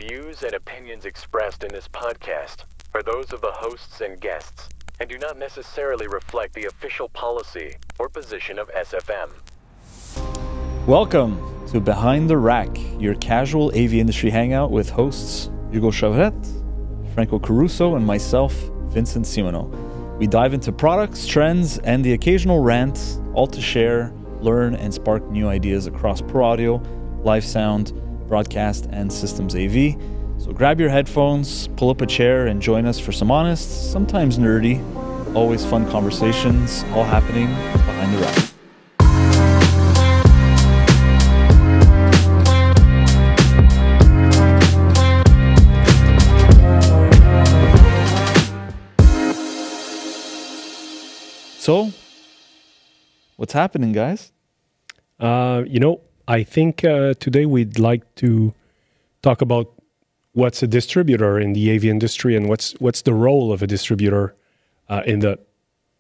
views and opinions expressed in this podcast are those of the hosts and guests and do not necessarily reflect the official policy or position of SFM. Welcome to Behind the Rack, your casual AV industry hangout with hosts Hugo Chavret, Franco Caruso, and myself, Vincent Simoneau. We dive into products, trends, and the occasional rant, all to share, learn, and spark new ideas across pro audio, live sound, broadcast, and systems AV. So grab your headphones, pull up a chair, and join us for some honest, sometimes nerdy, always fun conversations, all happening behind the rack. So, what's happening, guys? I think today we'd like to talk about what's a distributor in the AV industry and what's the role of a distributor in the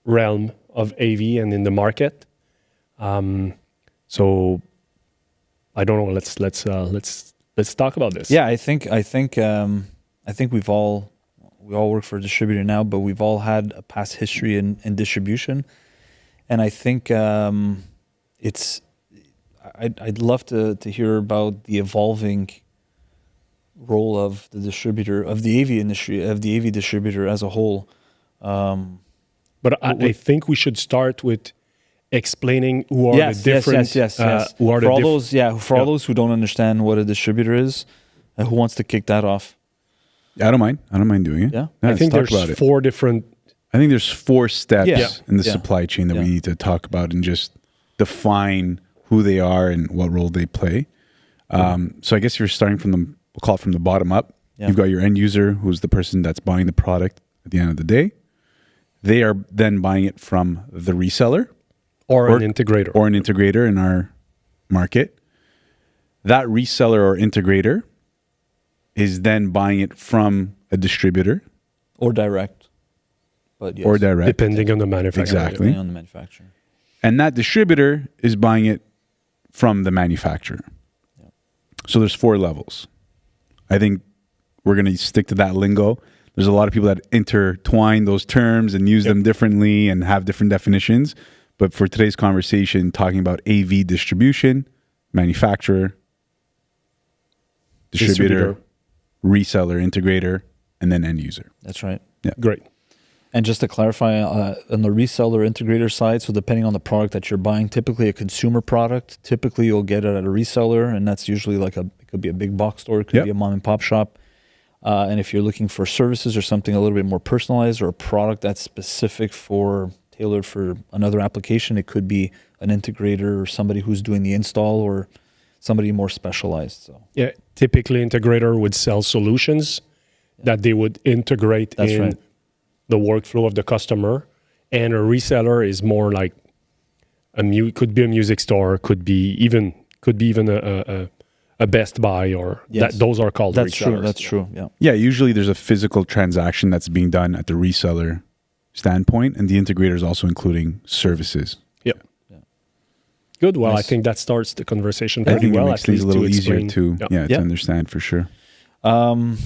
realm of AV and in the market. So I don't know. Let's talk about this. Yeah, I think we all work for a distributor now, but we've all had a past history in distribution, and I think I'd love to hear about the evolving role of the distributor, of the AV industry, of the AV distributor as a whole. But I think we should start with explaining who are the different. Yes. Who are For all those who don't understand what a distributor is, who wants to kick that off? I don't mind doing it. Yeah, I think there's four different. I think there's four steps in the Yeah. supply chain that we need to talk about and just define who they are and what role they play. So I guess you're starting we'll call it from the bottom up. Yeah. You've got your end user, who's the person that's buying the product at the end of the day. They are then buying it from the reseller Or an integrator. Or an integrator in our market. That reseller or integrator is then buying it from a distributor. Or direct. But yes. Or direct. Depending on the manufacturer. Exactly. Depending on the manufacturer. And that distributor is buying it from the manufacturer. Yeah. So there's four levels. I think we're going to stick to that lingo. There's a lot of people that intertwine those terms and use them differently and have different definitions. But for today's conversation, talking about AV distribution, manufacturer, distributor, reseller, integrator, and then end user. That's right. Yeah. Great. And just to clarify, on the reseller integrator side, so depending on the product that you're buying, typically a consumer product, typically you'll get it at a reseller, and that's usually it could be a big box store, it could be a mom and pop shop. And if you're looking for services or something a little bit more personalized or a product that's tailored for another application, it could be an integrator or somebody who's doing the install or somebody more specialized. So Yeah, typically integrator would sell solutions that they would integrate in the workflow of the customer, and a reseller is more like could be a music store, could be even a Best Buy, or those are called resellers. That's true. Yeah. Yeah, usually there's a physical transaction that's being done at the reseller standpoint, and the integrator is also including services. Yep. Yeah. Good. Well, I think that starts the conversation pretty well. It makes things a little easier to understand for sure. And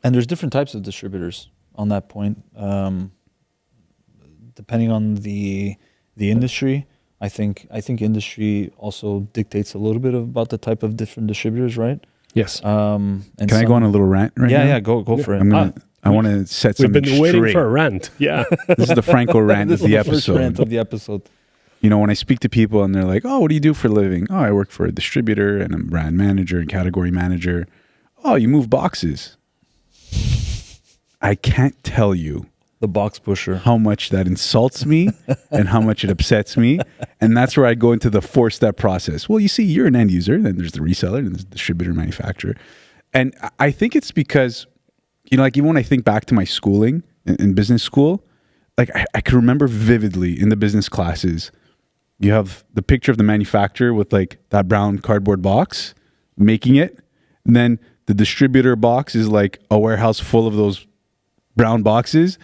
there's different types of distributors on that point. Depending on the industry, I think industry also dictates a little bit about the type of different distributors, right? Yes. And Can I go on a little rant right now? Yeah, go for it. I want to set something We've been waiting straight. for a rant. Yeah. This is the Franco rant of the episode. First rant of the episode. You know, when I speak to people and they're like, "Oh, what do you do for a living?" "Oh, I work for a distributor and I'm brand manager and category manager." "Oh, you move boxes." I can't tell you the box pusher how much that insults me and how much it upsets me. And that's where I go into the 4-step process. Well, you see, you're an end user, then there's the reseller, and there's the distributor, manufacturer. And I think it's because, like even when I think back to my schooling in business school, like I can remember vividly in the business classes, you have the picture of the manufacturer with like that brown cardboard box making it. And then the distributor box is like a warehouse full of those brown boxes.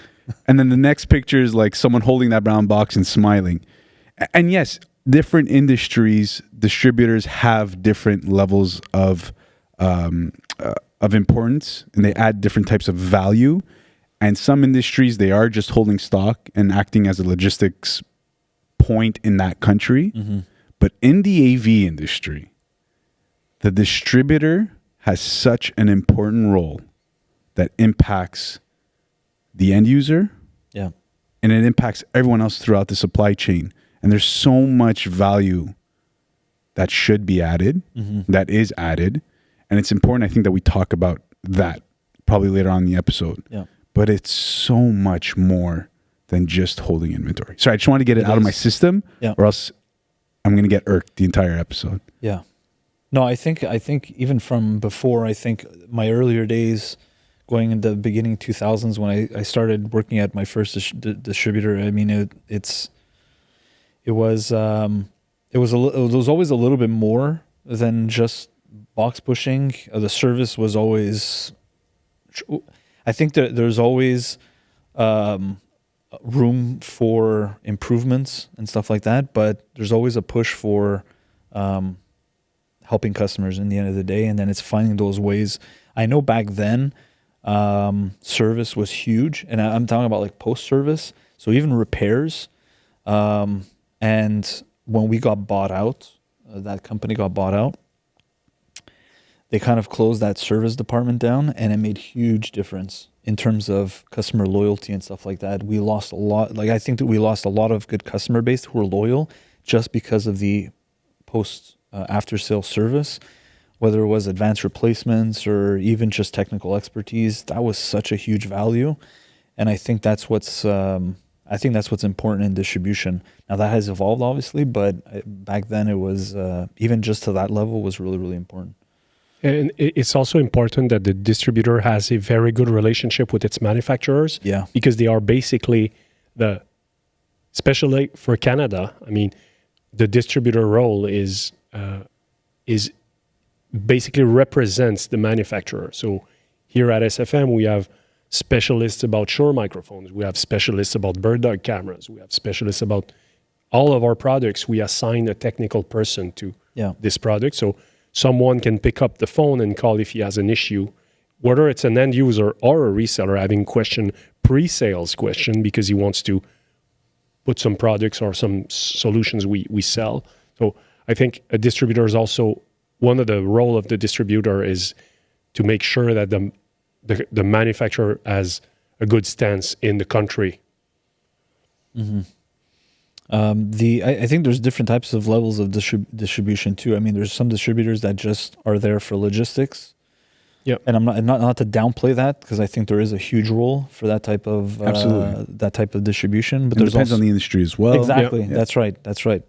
And then the next picture is like someone holding that brown box and smiling. And yes, different industries, distributors have different levels of of importance, and they add different types of value. And some industries, they are just holding stock and acting as a logistics point in that country. But in the AV industry, the distributor has such an important role that impacts the end user, and it impacts everyone else throughout the supply chain. And there's so much value that should be added, that is added. And it's important, I think, that we talk about that probably later on in the episode. But it's so much more than just holding inventory. Sorry, I just want to get it out of my system, or else I'm going to get irked the entire episode. No, I think even from before, I think my earlier days, going into the beginning 2000s when I started working at my first distributor, I mean, it was always a little bit more than just box pushing. The service was always, I think that there's always room for improvements and stuff like that, but there's always a push for helping customers in the end of the day, and then it's finding those ways. I know back then, service was huge, and I'm talking about like post-service, so even repairs. And when we got bought out, that company got bought out, they kind of closed that service department down, and it made huge difference in terms of customer loyalty and stuff like that. We lost a lot. Like, I think that we lost a lot of good customer base who were loyal just because of the post after sale service, whether it was advanced replacements or even just technical expertise. That was such a huge value, and I think that's what's important in distribution. Now that has evolved, obviously, but back then it was even just to that level was really, really important. And it's also important that the distributor has a very good relationship with its manufacturers. Because they are basically especially for Canada, I mean, the distributor role is basically represents the manufacturer. So here at SFM, we have specialists about Shure microphones. We have specialists about bird dog cameras. We have specialists about all of our products. We assign a technical person to this product. So someone can pick up the phone and call if he has an issue, whether it's an end user or a reseller having pre-sales question because he wants to put some products or some solutions we sell. So I think a distributor is also, one of the role of the distributor is to make sure that the manufacturer has a good stance in the country. I think there's different types of levels of distribution too. I mean, there's some distributors that just are there for logistics. And I'm not to downplay that, because I think there is a huge role for that type of distribution. But it depends on the industry as well. Exactly. That's right.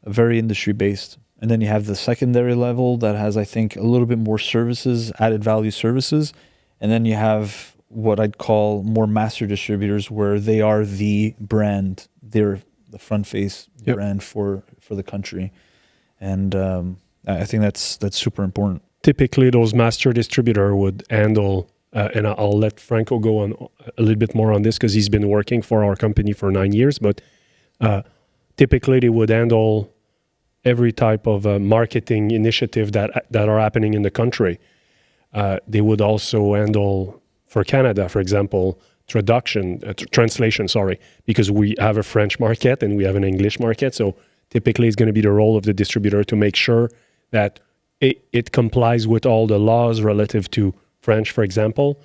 Very industry based. And then you have the secondary level that has, I think, a little bit more services, added value services. And then you have what I'd call more master distributors, where they are the brand. They're the front face brand for the country. And I think that's super important. Typically, those master distributor would handle, and I'll let Franco go on a little bit more on this because he's been working for our company for 9 years, but typically they would handle every type of marketing initiative that are happening in the country. They would also handle, for Canada, for example, translation, because we have a French market and we have an English market. So typically it's going to be the role of the distributor to make sure that it complies with all the laws relative to French, for example.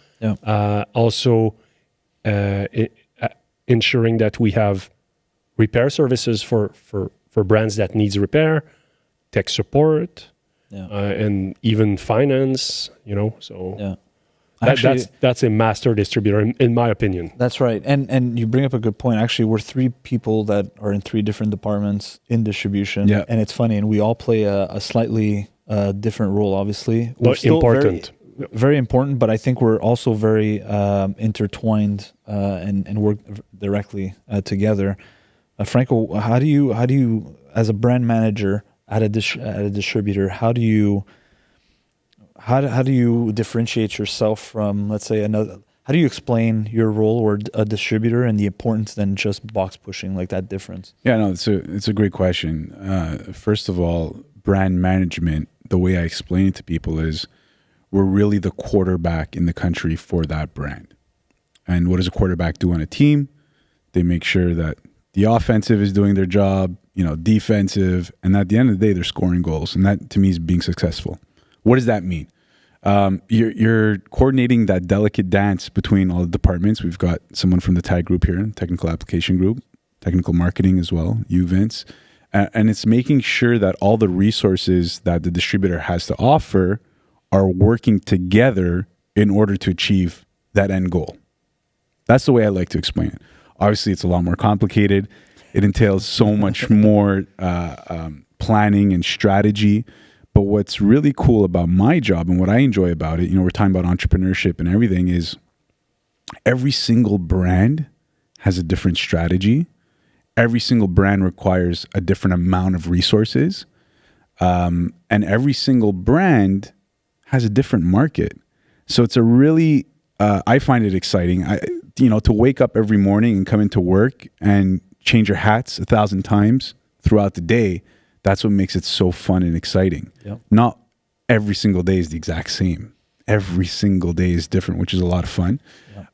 Also ensuring that we have repair services for brands that needs repair, tech support, and even finance, so that's a master distributor in my opinion. That's right. And you bring up a good point. Actually, we're three people that are in three different departments in distribution. And it's funny, and we all play a slightly different role, obviously. We're still important. Very important, but I think we're also very intertwined and work directly together. Franco, how do you, as a brand manager at a distributor, how do you differentiate yourself from, let's say, another? How do you explain your role or a distributor and the importance than just box pushing, like that difference? Yeah, no, it's a great question. First of all, brand management, the way I explain it to people is, we're really the quarterback in the country for that brand. And what does a quarterback do on a team? They make sure that the offensive is doing their job, defensive, and at the end of the day, they're scoring goals. And that, to me, is being successful. What does that mean? You're coordinating that delicate dance between all the departments. We've got someone from the TAG group here, technical application group, technical marketing as well, you, Vince. And it's making sure that all the resources that the distributor has to offer are working together in order to achieve that end goal. That's the way I like to explain it. Obviously, it's a lot more complicated. It entails so much more planning and strategy. But what's really cool about my job and what I enjoy about it, we're talking about entrepreneurship and everything, is every single brand has a different strategy. Every single brand requires a different amount of resources. And every single brand has a different market. So it's a really, I find it exciting, to wake up every morning and come into work and change your hats 1,000 times throughout the day. That's what makes it so fun and exciting. Yep. Not every single day is the exact same. Every single day is different, which is a lot of fun.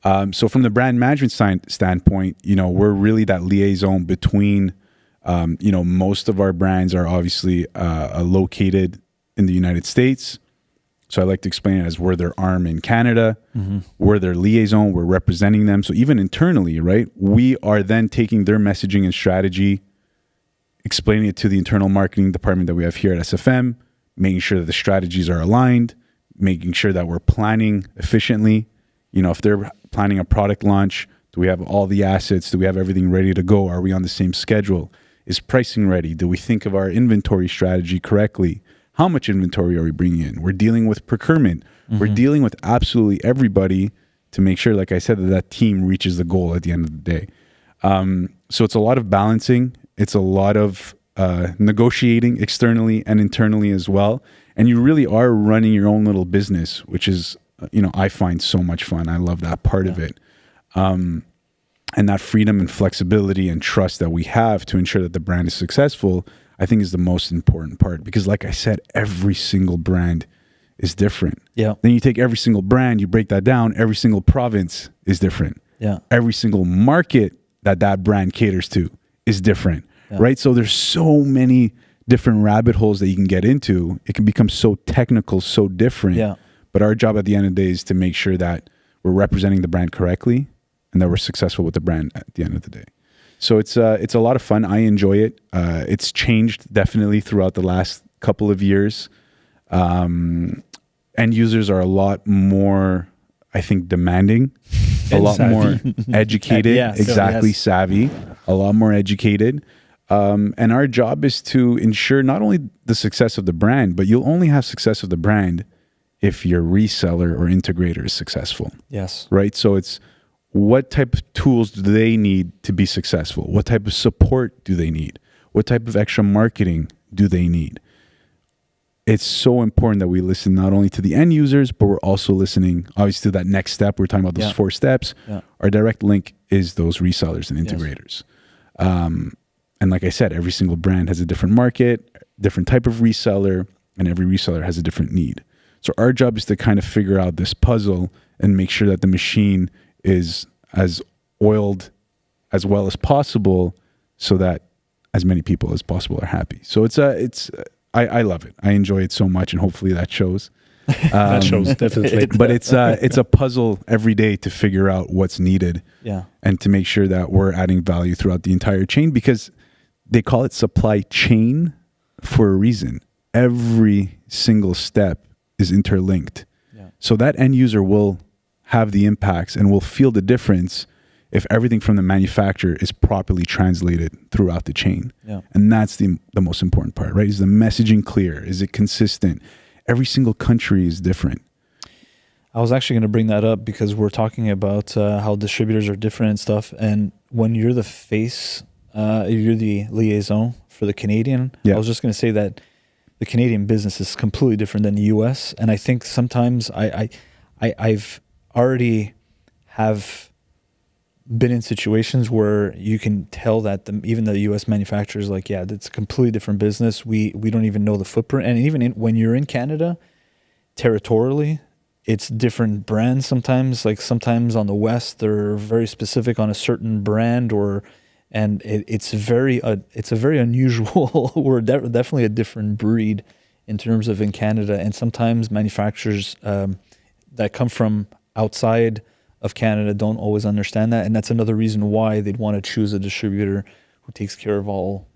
Yep. So from the brand management standpoint, we're really that liaison between, most of our brands are obviously located in the United States. So I like to explain it as we're their arm in Canada. Mm-hmm. We're their liaison. We're representing them. So even internally, right, we are then taking their messaging and strategy, explaining it to the internal marketing department that we have here at SFM, making sure that the strategies are aligned, making sure that we're planning efficiently. If they're planning a product launch, do we have all the assets? Do we have everything ready to go? Are we on the same schedule? Is pricing ready? Do we think of our inventory strategy correctly? How much inventory are we bringing in? We're dealing with procurement. Mm-hmm. We're dealing with absolutely everybody to make sure, like I said, that team reaches the goal at the end of the day. So it's a lot of balancing. It's a lot of negotiating externally and internally as well. And you really are running your own little business, which is, I find so much fun. I love that part of it. And that freedom and flexibility and trust that we have to ensure that the brand is successful, I think is the most important part. Because like I said, every single brand is different. Yeah. Then you take every single brand, you break that down, every single province is different. Yeah. Every single market that brand caters to is different, right? So there's so many different rabbit holes that you can get into. It can become so technical, so different. Yeah. But our job at the end of the day is to make sure that we're representing the brand correctly and that we're successful with the brand at the end of the day. So it's a lot of fun. I enjoy it. It's changed definitely throughout the last couple of years. End users are a lot more, I think, demanding, a lot savvy. more educated, savvy, a lot more educated. And our job is to ensure not only the success of the brand, but you'll only have success of the brand if your reseller or integrator is successful. Yes. Right? So it's what type of tools do they need to be successful? What type of support do they need? What type of extra marketing do they need? It's so important that we listen not only to the end users, but we're also listening, obviously, to that next step. We're talking about those 4 steps. Yeah. Our direct link is those resellers and integrators. Yes. And like I said, every single brand has a different market, different type of reseller, and every reseller has a different need. So our job is to kind of figure out this puzzle and make sure that the machine is as oiled as well as possible so that as many people as possible are happy. So I love it. I enjoy it so much, and hopefully that shows. That shows, definitely. But it's a puzzle every day to figure out what's needed, and to make sure that we're adding value throughout the entire chain, because they call it supply chain for a reason. Every single step is interlinked. Yeah. So that end user will have the impacts and will feel the difference if everything from the manufacturer is properly translated throughout the chain. Yeah. And that's the most important part, right? Is the messaging clear? Is it consistent? Every single country is different. I was actually going to bring that up because we're talking about how distributors are different and stuff. And when you're the face, you're the liaison for the Canadian, I was just going to say that the Canadian business is completely different than the US. And I think sometimes I've already have been in situations where you can tell that even the US manufacturers, like, it's a completely different business. We don't even know the footprint. And even when you're in Canada, territorially, it's different brands sometimes. Like sometimes on the West, they're very specific on a certain brand, and it's a very unusual. We're definitely a different breed in terms of in Canada, and sometimes manufacturers that come from outside of Canada don't always understand that, and that's another reason why they'd want to choose a distributor who takes care of all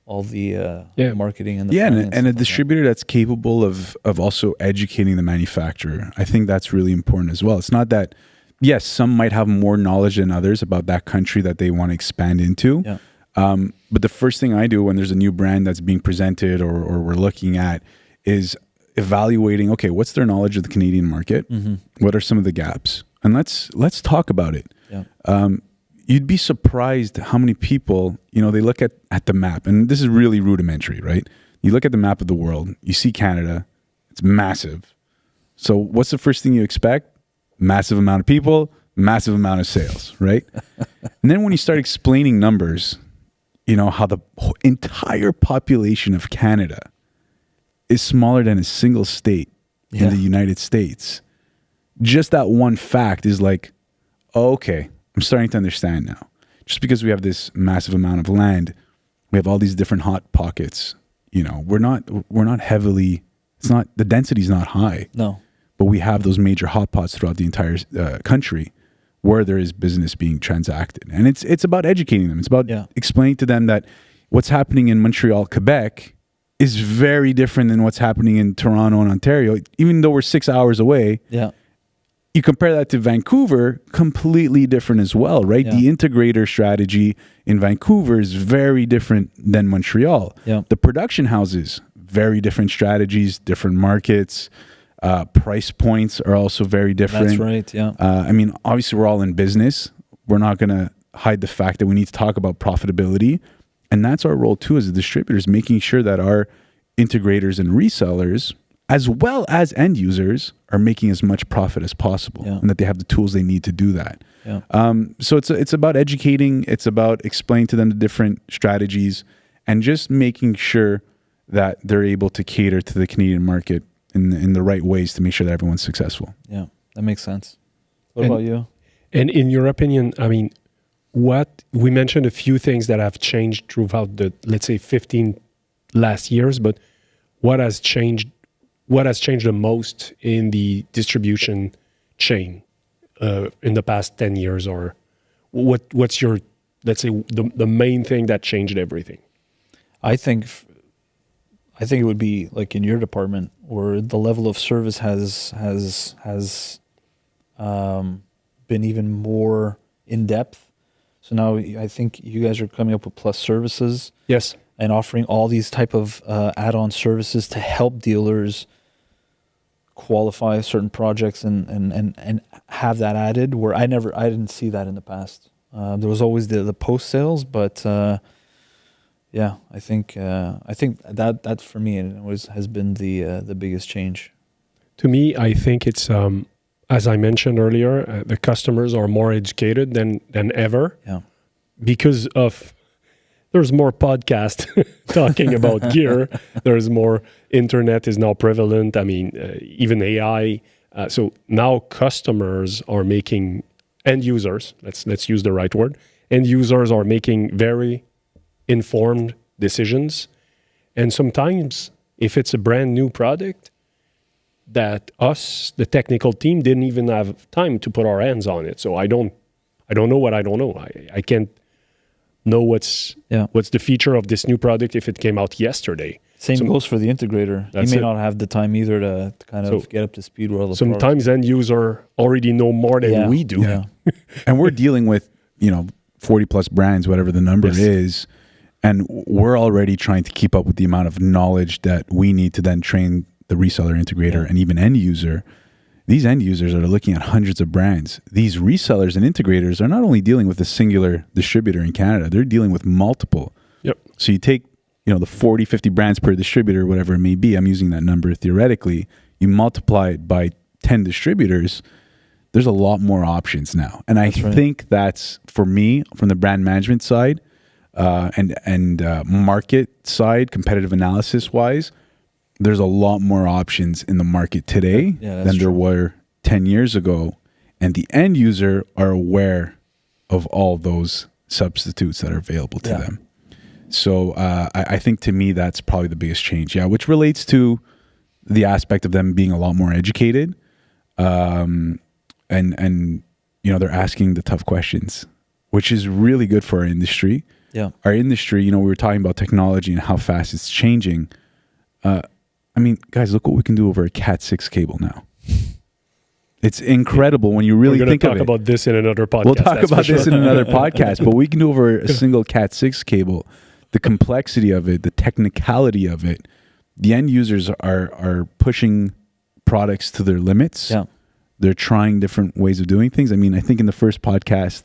the marketing and the and a distributor that's capable of also educating the manufacturer. I think that's really important as well. It's not that, yes, some might have more knowledge than others about that country that they want to expand into. Yeah. But the first thing I do when there's a new brand that's being presented or we're looking at is evaluating, okay, what's their knowledge of the Canadian market? Mm-hmm. What are some of the gaps? And let's talk about it. Yeah. You'd be surprised how many people, they look at the map, and this is really rudimentary, right? You look at the map of the world, you see Canada, it's massive. So what's the first thing you expect? Massive amount of people, massive amount of sales, right? And then when you start explaining numbers, how the entire population of Canada is smaller than a single state in the United States. Just that one fact is like, oh, okay, I'm starting to understand now. Just because we have this massive amount of land, we have all these different hot pockets. We're not heavily. It's not, the density is not high. No, but we have those major hot pots throughout the entire country where there is business being transacted, and it's about educating them. It's about explaining to them that what's happening in Montreal, Quebec, is very different than what's happening in Toronto and Ontario. Even though we're 6 hours away. Yeah. You compare that to Vancouver, completely different as well, right? Yeah. The integrator strategy in Vancouver is very different than Montreal. Yeah. The production houses, very different strategies, different markets. Price points are also very different. That's right, yeah. Obviously, we're all in business. We're not going to hide the fact that we need to talk about profitability. And that's our role, too, as a distributors, making sure that our integrators and resellers, as well as end users, are making as much profit as possible, and that they have the tools they need to do that. Yeah. So it's about educating. It's about explaining to them the different strategies and just making sure that they're able to cater to the Canadian market in the right ways to make sure that everyone's successful. Yeah, that makes sense. What about you? And in your opinion, what we mentioned a few things that have changed throughout the, let's say, 15 last years, but what has changed the most in the distribution chain in the past 10 years, or what's your, let's say, the main thing that changed everything? I think it would be like in your department, where the level of service has been even more in depth. So now I think you guys are coming up with plus services. Yes. And offering all these type of add-on services to help dealers qualify certain projects and have that added, where I didn't see that in the past. There was always the post sales, but I think that for me has been the biggest change. To me, I think it's as I mentioned earlier, the customers are more educated than ever. Yeah. Because of there's more podcasts talking about gear. There's more internet is now prevalent. Even AI. So now customers are making end users. Let's use the right word. End users are making very informed decisions, and sometimes if it's a brand new product that us, the technical team, didn't even have time to put our hands on it. So I don't know what I don't know. I can't know what's the feature of this new product if it came out yesterday. Same goes for the integrator. He may not have the time either to kind of get up to speed with all the sometimes end user already know more than we do. Yeah. And we're dealing with 40 plus brands, whatever the number is, and we're already trying to keep up with the amount of knowledge that we need to then train the reseller, integrator, and even end user. These end users are looking at hundreds of brands. These resellers and integrators are not only dealing with a singular distributor in Canada, they're dealing with multiple. Yep. So you take, the 40, 50 brands per distributor, whatever it may be, I'm using that number theoretically, you multiply it by 10 distributors, there's a lot more options now. And I think that's, for me, from the brand management side and market side, competitive analysis wise, there's a lot more options in the market today than there were 10 years ago, and the end user are aware of all those substitutes that are available to them. So I think to me, that's probably the biggest change. Yeah, which relates to the aspect of them being a lot more educated. And they're asking the tough questions, which is really good for our industry. Yeah. Our industry, we were talking about technology and how fast it's changing. Guys, look what we can do over a Cat6 cable now. It's incredible when you really think of it. We're going to talk about this in another podcast. We'll talk about this in another podcast, but we can do over a single Cat6 cable. The complexity of it, the technicality of it, the end users are pushing products to their limits. Yeah. They're trying different ways of doing things. I think in the first podcast,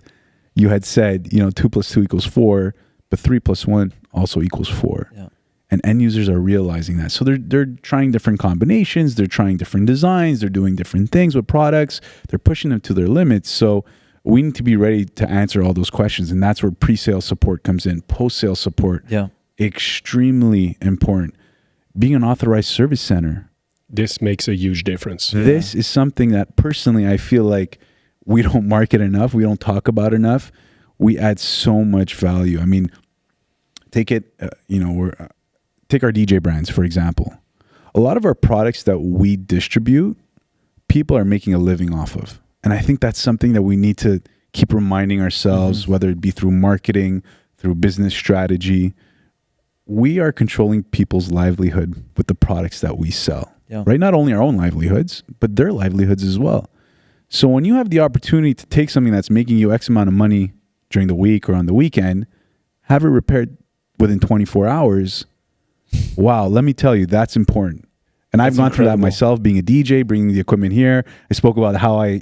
you had said, 2 + 2 = 4, but 3 + 1 also equals 4. Yeah. And end users are realizing that. So they're trying different combinations. They're trying different designs. They're doing different things with products. They're pushing them to their limits. So we need to be ready to answer all those questions. And that's where pre-sale support comes in. Post-sale support, extremely important. Being an authorized service center. This makes a huge difference. This is something that personally I feel like we don't market enough. We don't talk about enough. We add so much value. Take it, take our DJ brands, for example. A lot of our products that we distribute, people are making a living off of. And I think that's something that we need to keep reminding ourselves, whether it be through marketing, through business strategy. We are controlling people's livelihood with the products that we sell, right? Not only our own livelihoods, but their livelihoods as well. So when you have the opportunity to take something that's making you X amount of money during the week or on the weekend, have it repaired within 24 hours, wow, let me tell you, that's important. And I've gone through that myself, being a DJ, bringing the equipment here. I spoke about how I,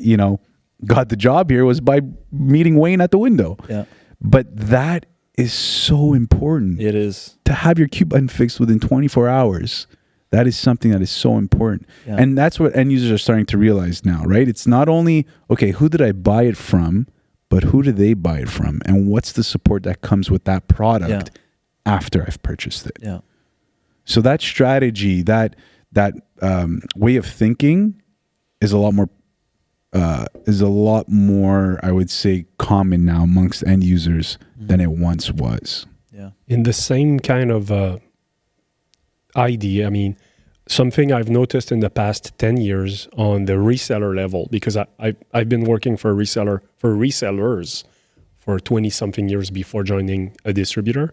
got the job here was by meeting Wayne at the window. Yeah. But that is so important. It is. To have your Q button fixed within 24 hours. That is something that is so important. Yeah. And that's what end users are starting to realize now, right? It's not only, okay, who did I buy it from, but who did they buy it from? And what's the support that comes with that product after I've purchased it? Yeah. So that strategy, that way of thinking is a lot more, I would say, common now amongst end users than it once was. Yeah. In the same kind of idea, something I've noticed in the past 10 years on the reseller level, because I've been working for resellers for 20 something years before joining a distributor,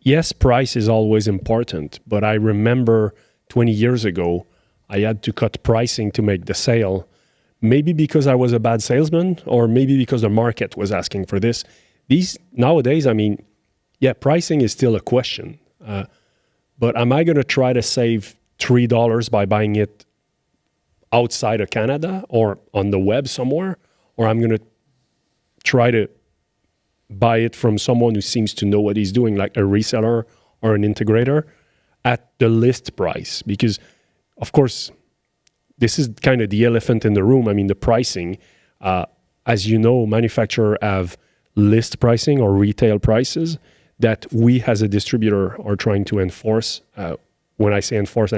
yes, price is always important, but I remember 20 years ago, I had to cut pricing to make the sale, maybe because I was a bad salesman or maybe because the market was asking for this. Nowadays, pricing is still a question, but am I going to try to save $3 by buying it outside of Canada or on the web somewhere, or I'm going to try to buy it from someone who seems to know what he's doing, like a reseller or an integrator, at the list price? Because, of course, this is kind of the elephant in the room. The pricing, as you know, manufacturers have list pricing or retail prices that we as a distributor are trying to enforce. When I say enforce,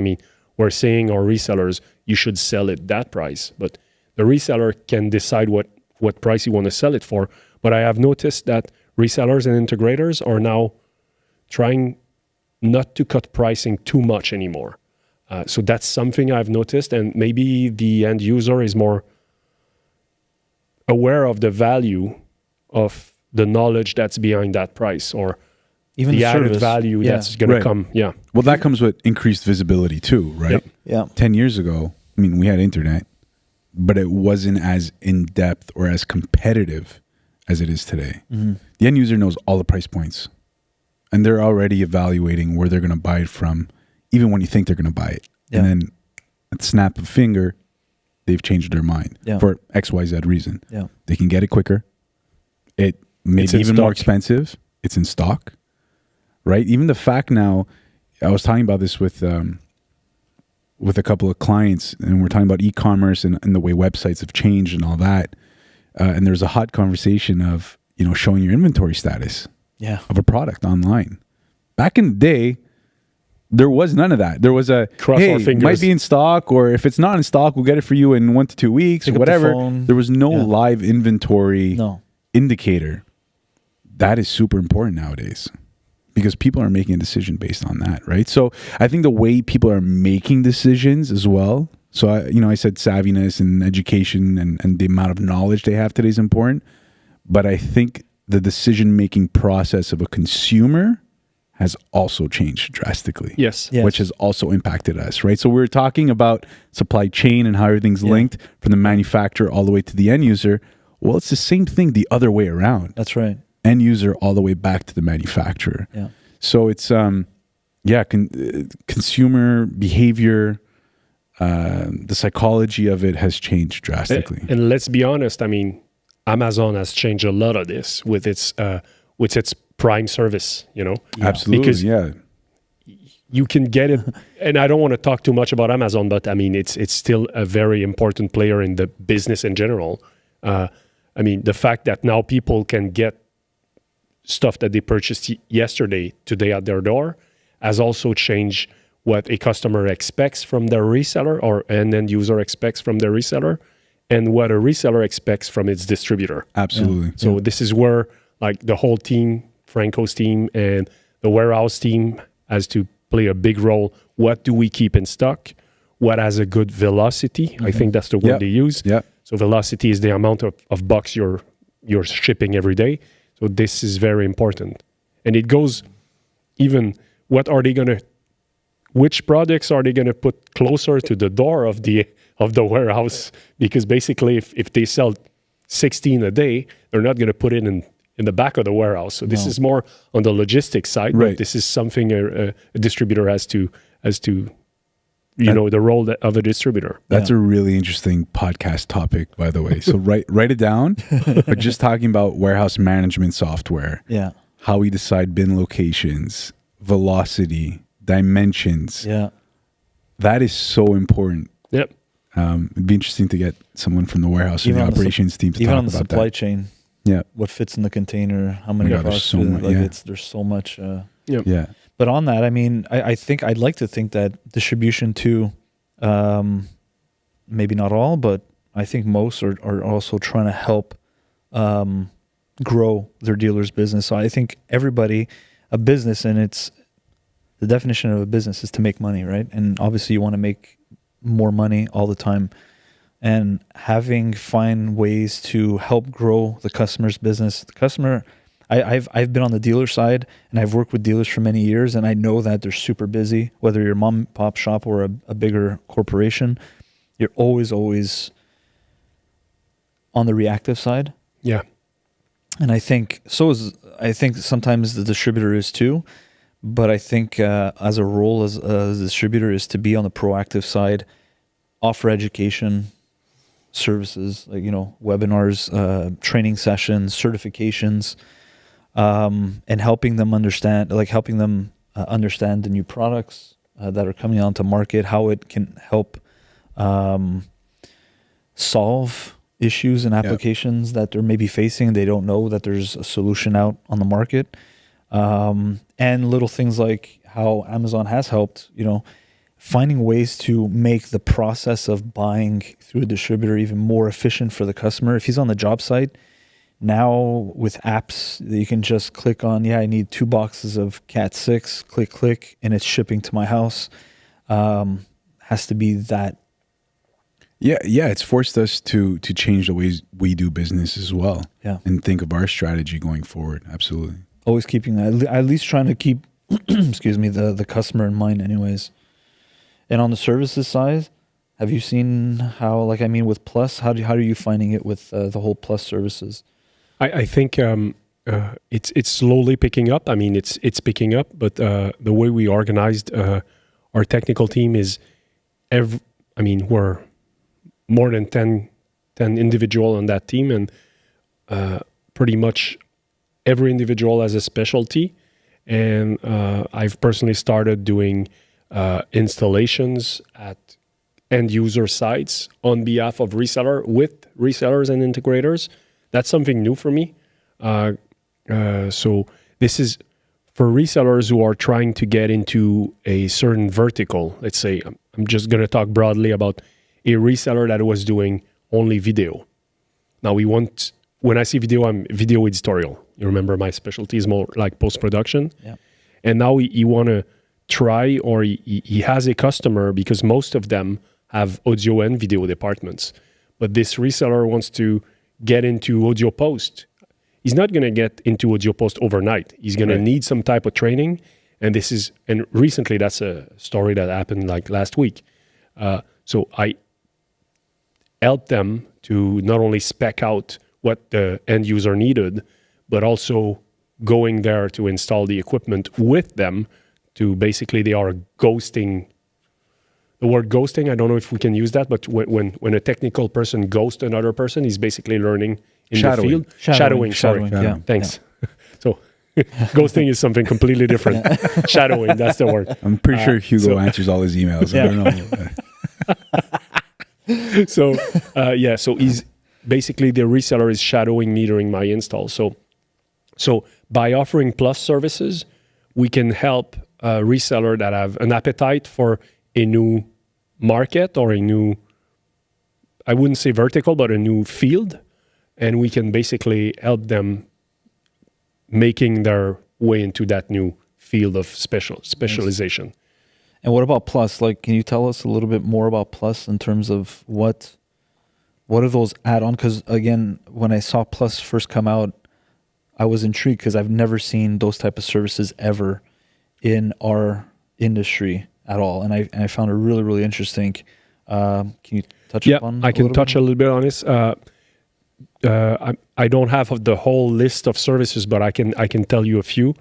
we're saying our resellers, you should sell it that price. But the reseller can decide what price you want to sell it for. But I have noticed that resellers and integrators are now trying not to cut pricing too much anymore. So that's something I've noticed, and maybe the end user is more aware of the value of the knowledge that's behind that price, or even the added value that's going to come. Yeah. Well, that comes with increased visibility too, right? Yep. Yeah. 10 years ago, we had internet, but it wasn't as in-depth or as competitive as it is today. Mm-hmm. The end user knows all the price points, and they're already evaluating where they're going to buy it from, even when you think they're going to buy it. Yeah. And then at the snap of a finger, they've changed their mind for XYZ reason. Yeah. They can get it quicker. It may be even more expensive. It's in stock, right? Even the fact now, I was talking about this with a couple of clients, and we're talking about e-commerce and the way websites have changed and all that. And there's a hot conversation of, showing your inventory status of a product online. Back in the day, There was none of that. There was a, Cross hey, our fingers. might be in stock, or if it's not in stock, we'll get it for you in 1 to 2 weeks, Pick or up the whatever. phone. There was no Yeah. live inventory No. indicator. That is super important nowadays because people are making a decision based on that, right? So I think the way people are making decisions as well. So I said savviness and education and the amount of knowledge they have today is important. But I think the decision-making process of a consumer has also changed drastically. Yes. Yes. Which has also impacted us, right? So we're talking about supply chain and how everything's linked from the manufacturer all the way to the end user. Well, it's the same thing the other way around. That's right. End user all the way back to the manufacturer. Yeah. So it's consumer behavior, the psychology of it has changed drastically. And let's be honest, I mean, Amazon has changed a lot of this with its Prime service, Absolutely, because you can get it. And I don't want to talk too much about Amazon, but I mean, it's still a very important player in the business in general. I mean, the fact that now people can get stuff that they purchased yesterday, today at their door, has also changed what a customer expects from their reseller or an end user expects from their reseller, and what a reseller expects from its distributor. Absolutely. So this is where like the whole team, Franco's team and the warehouse team has to play a big role. What do we keep in stock? What has a good velocity? I think that's the word they use. Yeah. So velocity is the amount of bucks you're shipping every day. So this is very important. And it goes even which products are they going to put closer to the door of the warehouse? Because basically if they sell 16 a day, they're not going to put it in the back of the warehouse. So this is more on the logistics side, right. But this is something a distributor has to the role of a distributor. That's a really interesting podcast topic, by the way. So write it down. But just talking about warehouse management software. Yeah. How we decide bin locations, velocity, dimensions. Yeah. That is so important. Yep. It'd be interesting to get someone from the warehouse or Even the on the operations team to Even talk on the about supply that. chain, Yeah. what fits in the container, how many God, products, there's so much, yeah. there's so much. Yep. Yeah. But on that, I mean, I think I'd like to think that distribution too, maybe not all, but I think most are also trying to help grow their dealer's business. So I think a business, and the definition of a business is to make money, right? And obviously you want to make more money all the time. And find ways to help grow the customer's business. The customer, I've been on the dealer side, and I've worked with dealers for many years, and I know that they're super busy. Whether you're a mom and pop shop or a bigger corporation, you're always on the reactive side. Yeah. And I think sometimes the distributor is too, but I think as a role as a distributor is to be on the proactive side, offer education, services like webinars, training sessions, certifications, and helping them understand the new products that are coming onto market, how it can help solve issues and applications that they're maybe facing. They don't know that there's a solution out on the market, and little things like how Amazon has helped, finding ways to make the process of buying through a distributor even more efficient for the customer. If he's on the job site, now with apps, you can just click on, I need 2 boxes of Cat 6, click, and it's shipping to my house. Has to be that. Yeah, it's forced us to change the ways we do business as well. Yeah. And think of our strategy going forward. Absolutely. Always keeping that, at least trying to keep, the customer in mind anyways. And on the services side, have you seen how, with Plus, how are you finding it with the whole Plus services? I think it's slowly picking up. I mean, it's picking up, but the way we organized our technical team is, we're more than 10 individual on that team, and pretty much every individual has a specialty. And I've personally started doing installations at end user sites on behalf of with resellers and integrators. That's something new for me. So this is for resellers who are trying to get into a certain vertical, let's say, I'm just going to talk broadly about a reseller that was doing only video. Now when I see video, I'm video editorial. You remember my specialty is more like post-production. Yeah. And now he want to try, or he has a customer, because most of them have audio and video departments. But this reseller wants to get into audio post. He's not going to get into audio post overnight. He's going to need some type of training. And recently that's a story that happened like last week. So I helped them to not only spec out what the end user needed, but also going there to install the equipment with them to basically, they are ghosting. The word ghosting, I don't know if we can use that, but when a technical person ghosts another person, he's basically learning in the field. Shadowing. Yeah. Thanks. So ghosting is something completely different. Shadowing, that's the word. I'm pretty sure Hugo answers all his emails. I don't know. So he's basically, the reseller is shadowing, metering my install. So by offering plus services, we can help a reseller that have an appetite for a new market or a new, I wouldn't say vertical, but a new field. And we can basically help them making their way into that new field of specialization. Nice. And what about Plus? Like, can you tell us a little bit more about Plus in terms of what are those add-on? Because again, when I saw Plus first come out, I was intrigued because I've never seen those type of services ever in our industry at all, and I found it really, really interesting. Can you touch upon? I can touch a little bit on this. I don't have the whole list of services, but I can tell you a few.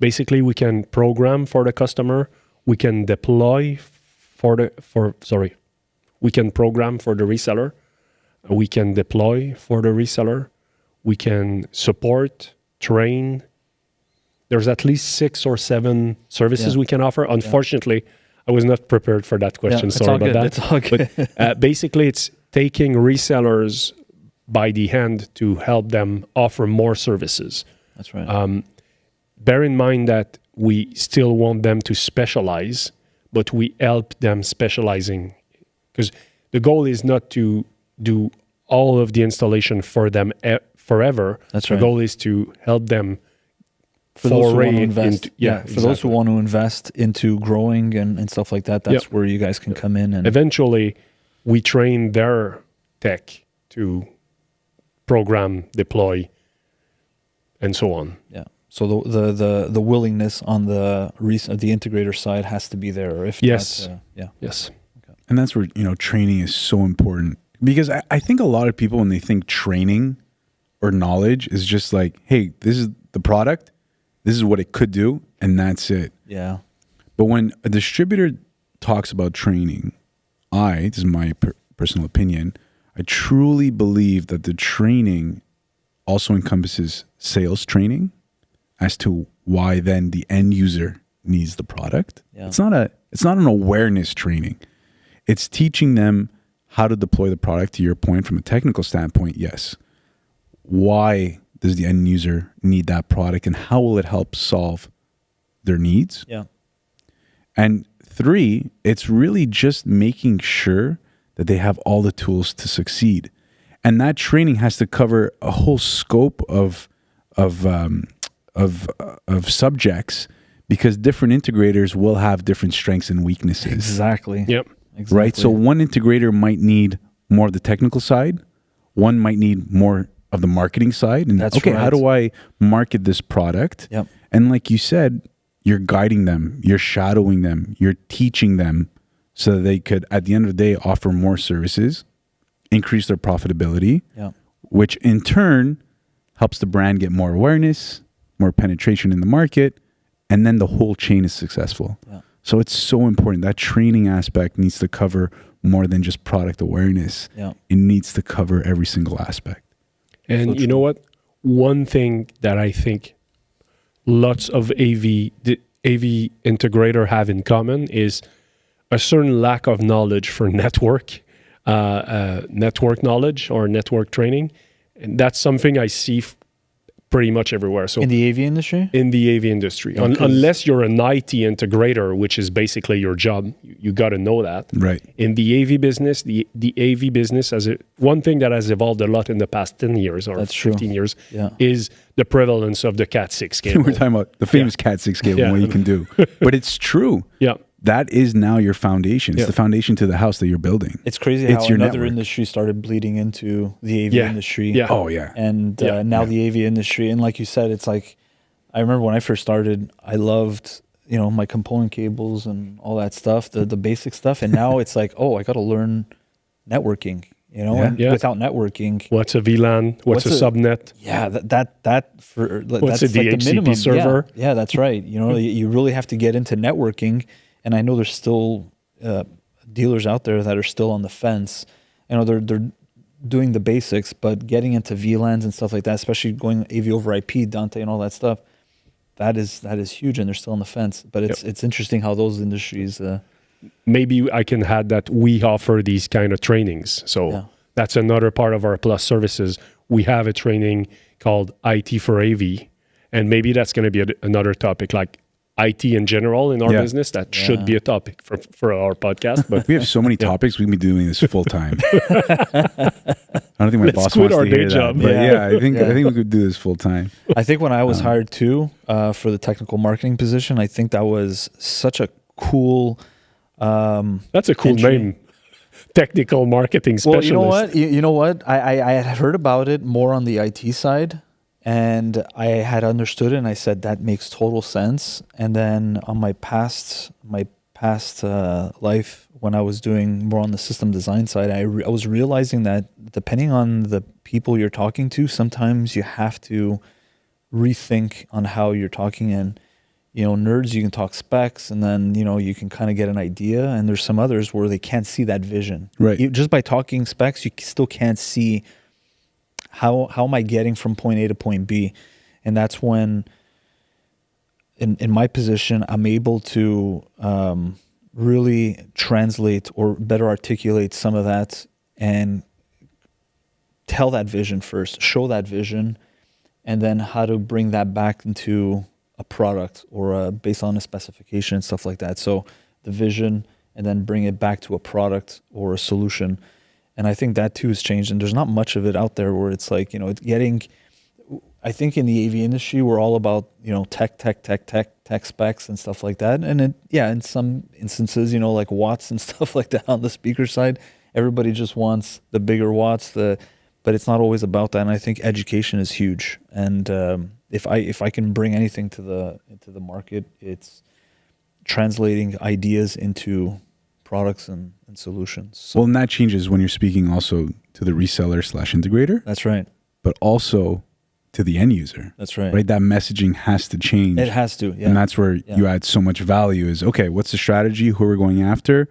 Basically, we can program for the customer. We can deploy we can program for the reseller. We can deploy for the reseller. We can support, train. There's at least 6 or 7 services we can offer. Unfortunately, I was not prepared for that question. Sorry about that. It's all good. But basically, it's taking resellers by the hand to help them offer more services. That's right. Bear in mind that we still want them to specialize, but we help them specializing, because the goal is not to do all of the installation for them forever. That's right. The goal is to help them for those who want to invest. Exactly. Those who want to invest into growing and stuff like that, that's where you guys can come in. And eventually, we train their tech to program, deploy, and so on. Yeah. So the willingness on the integrator side has to be there. If yes, not, yes. Okay. And that's where training is so important, because I think a lot of people, when they think training or knowledge, is just like, hey, this is the product, this is what it could do, and that's it. Yeah. But when a distributor talks about training, this is my personal opinion, I truly believe that the training also encompasses sales training as to why then the end user needs the product. Yeah. It's not an awareness training. It's teaching them how to deploy the product, to your point, from a technical standpoint, yes. Why does the end user need that product, and how will it help solve their needs? Yeah. And 3, it's really just making sure that they have all the tools to succeed. And that training has to cover a whole scope of subjects, because different integrators will have different strengths and weaknesses. Exactly. Yep. Exactly. Right? So one integrator might need more of the technical side. One might need more of the marketing side. And that's right. How do I market this product? Yep. And like you said, you're guiding them, you're shadowing them, you're teaching them so that they could, at the end of the day, offer more services, increase their profitability, which in turn helps the brand get more awareness, more penetration in the market, and then the whole chain is successful. Yeah. So it's so important. That training aspect needs to cover more than just product awareness. Yeah. It needs to cover every single aspect. And so you know what? One thing that I think lots of the AV integrator have in common is a certain lack of knowledge for network knowledge or network training. And that's something I see pretty much everywhere. So In the AV industry? in the AV industry, unless you're an IT integrator, which is basically your job, you got to know that. Right. In the AV business, the AV business, one thing that has evolved a lot in the past 10 years or That's true. 15 years Yeah. is the prevalence of the Cat6 cable. We're talking about the famous Cat6 cable and what you can do. But it's true. Yeah. That is now your foundation. It's the foundation to the house that you're building. It's crazy It's how your another network. industry started bleeding into the AV Yeah. industry. Yeah. Oh, yeah. And now the AV industry. And like you said, it's like, I remember when I first started, I loved, my component cables and all that stuff, the basic stuff. And now it's like, I got to learn networking, and without networking. What's a VLAN? What's a subnet? Yeah, that's What's a like the DHCP minimum server? Yeah, that's right. You really have to get into networking. And I know there's still dealers out there that are still on the fence. They're doing the basics, but getting into VLANs and stuff like that, especially going AV over IP, Dante, and all that stuff, that is huge, and they're still on the fence. But it's interesting how those industries. Maybe I can add that we offer these kind of trainings. So that's another part of our Plus services. We have a training called IT for AV, and maybe that's going to be another topic, like IT in general in our business. That should be a topic for our podcast. But we have so many topics. We can be doing this full time. I don't think my boss quit wants our to hear day that. job. But I think we could do this full time. I think when I was hired too for the technical marketing position, I think that was such a cool. That's a cool name. Technical marketing specialist. Well, you know what? I had heard about it more on the IT side, and I had understood it, and I said that makes total sense. And then on my past life, when I was doing more on the system design side, I was realizing that depending on the people you're talking to, sometimes you have to rethink on how you're talking. And nerds, you can talk specs, and then you can kind of get an idea. And there's some others where they can't see that vision. Right. Just by talking specs, you still can't see how am I getting from point A to point B. And that's when, in my position, I'm able to really translate or better articulate some of that and tell that vision first, show that vision, and then how to bring that back into a product or based on a specification and stuff like that. So the vision, and then bring it back to a product or a solution. And I think that too has changed, and there's not much of it out there where it's like, it's getting, I think in the AV industry, we're all about, tech specs and stuff like that. And in some instances, like watts and stuff like that on the speaker side, everybody just wants the bigger watts, but it's not always about that. And I think education is huge. And if I can bring anything into the market, it's translating ideas into products and solutions. So, Well, and that changes when you're speaking also to the reseller / integrator, that's right. but also to the end user. That's right. Right? That messaging has to change. It has to, yeah. And that's where you add so much value is, okay, what's the strategy? Who are we going after?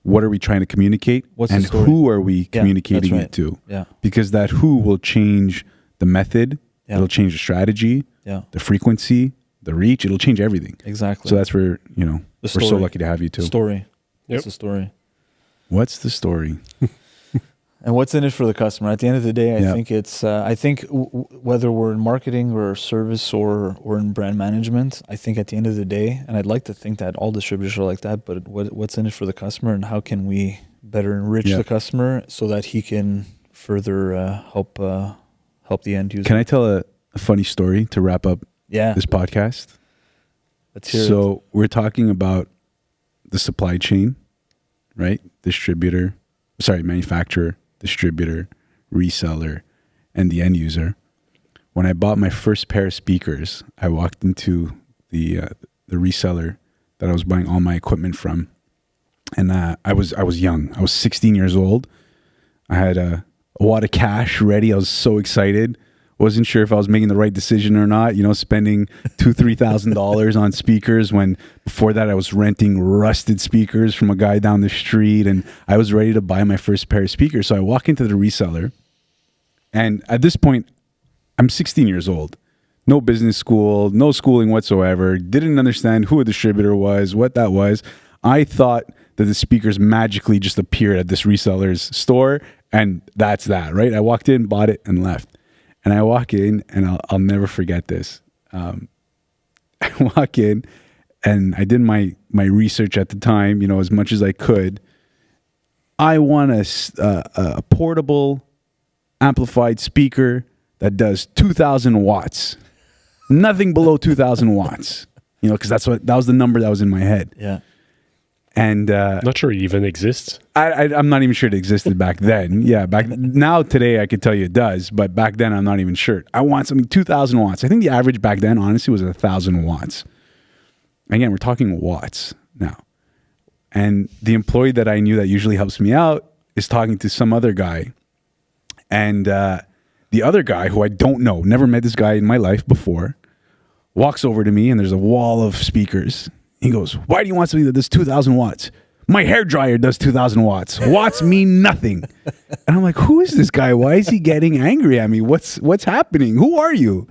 What are we trying to communicate? What's and the story? who are we communicating right. it to? Yeah. Because that who will change the method. Yeah. It'll change the strategy, Yeah. the frequency, the reach. It'll change everything. Exactly. So that's where, we're so story. lucky to have you too. Story. Yep. What's the story? What's the story? And what's in it for the customer? At the end of the day, I think it's. I think whether we're in marketing or service or in brand management, I think at the end of the day, and I'd like to think that all distributors are like that. But what's in it for the customer, and how can we better enrich the customer so that he can further help the end user? Can I tell a funny story to wrap up this podcast? Let's hear it. So we're talking about the supply chain, right? Manufacturer, distributor, reseller, and the end user. When I bought my first pair of speakers, I walked into the reseller that I was buying all my equipment from, and I was young. I was 16 years old. I had a wad of cash ready. I was so excited. Wasn't sure if I was making the right decision or not. Spending $2,000-$3,000 on speakers when before that I was renting rusted speakers from a guy down the street, and I was ready to buy my first pair of speakers. So I walk into the reseller, and at this point, I'm 16 years old. No business school, no schooling whatsoever. Didn't understand who a distributor was, what that was. I thought that the speakers magically just appeared at this reseller's store, and that's that, right? I walked in, bought it, and left. And I walk in, and I'll never forget this. I walk in, and I did my research at the time, as much as I could. I want a portable amplified speaker that does 2,000 watts. Nothing below 2,000 watts. Because that was the number that was in my head. Yeah. And not sure it even exists. I'm not even sure it existed back then. Yeah, now today I could tell you it does, but back then I'm not even sure. I want something 2,000 watts. I think the average back then, honestly, was 1,000 watts. Again, we're talking watts now. And the employee that I knew that usually helps me out is talking to some other guy. And the other guy, who I don't know, never met this guy in my life before, walks over to me, and there's a wall of speakers. He goes, "Why do you want something that does 2,000 watts? My hairdryer does 2,000 watts. Watts mean nothing." And I'm like, who is this guy? Why is he getting angry at me? What's happening? Who are you?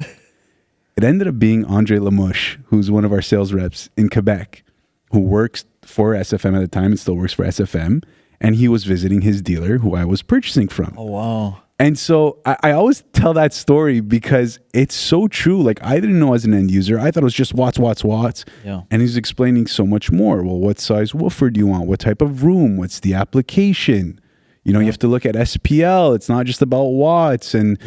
It ended up being Andre Lamouche, who's one of our sales reps in Quebec, who works for SFM at the time and still works for SFM. And he was visiting his dealer, who I was purchasing from. Oh, wow. And so I always tell that story because it's so true. Like, I didn't know as an end user. I thought it was just watts, watts, watts. Yeah. And he's explaining so much more. Well, what size woofer do you want? What type of room? What's the application? You have to look at SPL. It's not just about watts. And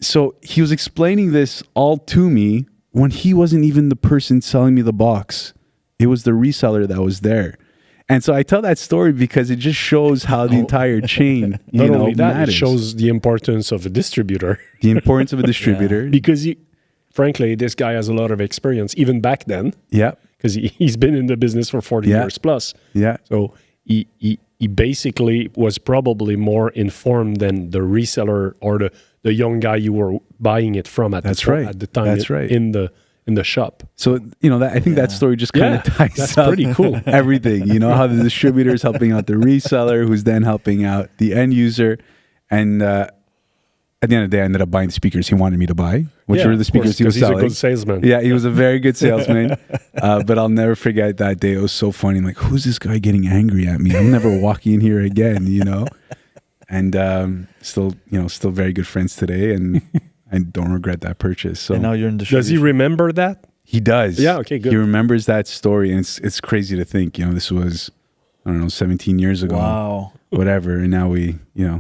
so he was explaining this all to me when he wasn't even the person selling me the box. It was the reseller that was there. And so I tell that story because it just shows how the entire chain, Not only that, matters. it shows the importance of a distributor. The importance of a distributor. Because, frankly, this guy has a lot of experience, even back then. Yeah. Because he's been in the business for 40 years plus. Yeah. So he basically was probably more informed than the reseller or the young guy you were buying it from at the time. That's right. In the shop. So, I think that story just kind of ties that's up pretty cool. everything. How the distributor is helping out the reseller, who's then helping out the end user. And at the end of the day, I ended up buying the speakers he wanted me to buy, which were the speakers he was selling. He's a good salesman. Yeah, he was a very good salesman. But I'll never forget that day. It was so funny. I'm like, who's this guy getting angry at me? I'm never walking in here again, And still very good friends today. And I don't regret that purchase. So And now you're in distribution. Does he remember that? He does. Yeah, okay, good. He remembers that story, and it's crazy to think, this was, 17 years ago. Wow. Whatever, and now we, Your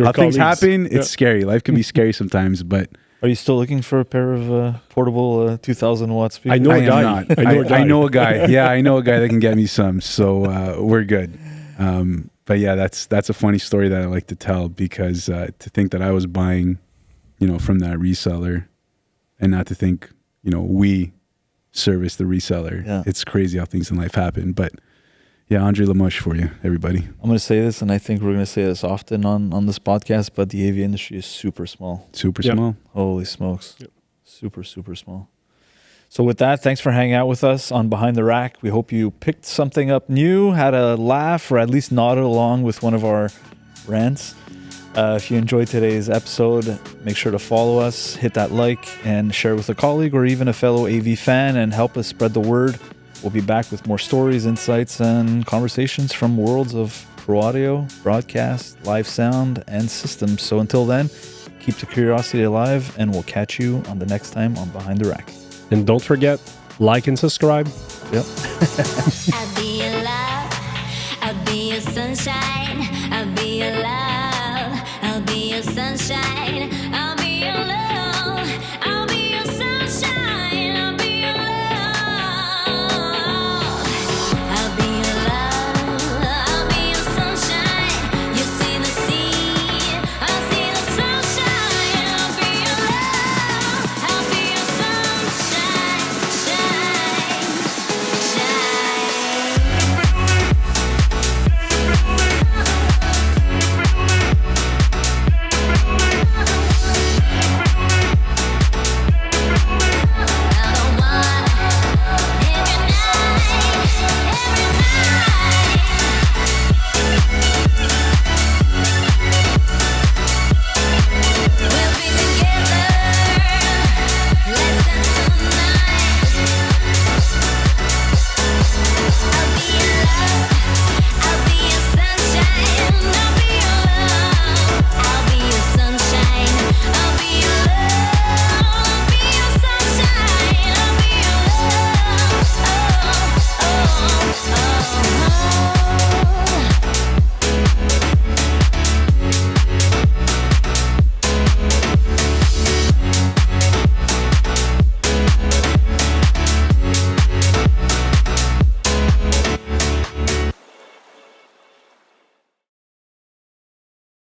how things colleagues. happen, it's scary. Life can be scary sometimes, but Are you still looking for a pair of portable 2,000 watt speakers? I know I a am guy. not. I know a guy. Yeah, I know a guy that can get me some, so we're good. But yeah, that's a funny story that I like to tell because to think that I was buying, from that reseller, and not to think, we service the reseller. Yeah. It's crazy how things in life happen. But yeah, Andre Lamouche for you, everybody. I'm going to say this, and I think we're going to say this often on this podcast, but the AV industry is super small. Super Yep. small. Holy smokes. Yep. Super, super small. So with that, thanks for hanging out with us on Behind the Rack. We hope you picked something up new, had a laugh, or at least nodded along with one of our rants. If you enjoyed today's episode, make sure to follow us, hit that like, and share with a colleague or even a fellow AV fan, and help us spread the word. We'll be back with more stories, insights, and conversations from worlds of pro audio, broadcast, live sound, and systems. So until then, keep the curiosity alive, and we'll catch you on the next time on Behind the Rack. And don't forget, like and subscribe. Yep. I'll be your love, I'll be your sunshine, I'll be your love, I'll be your sunshine.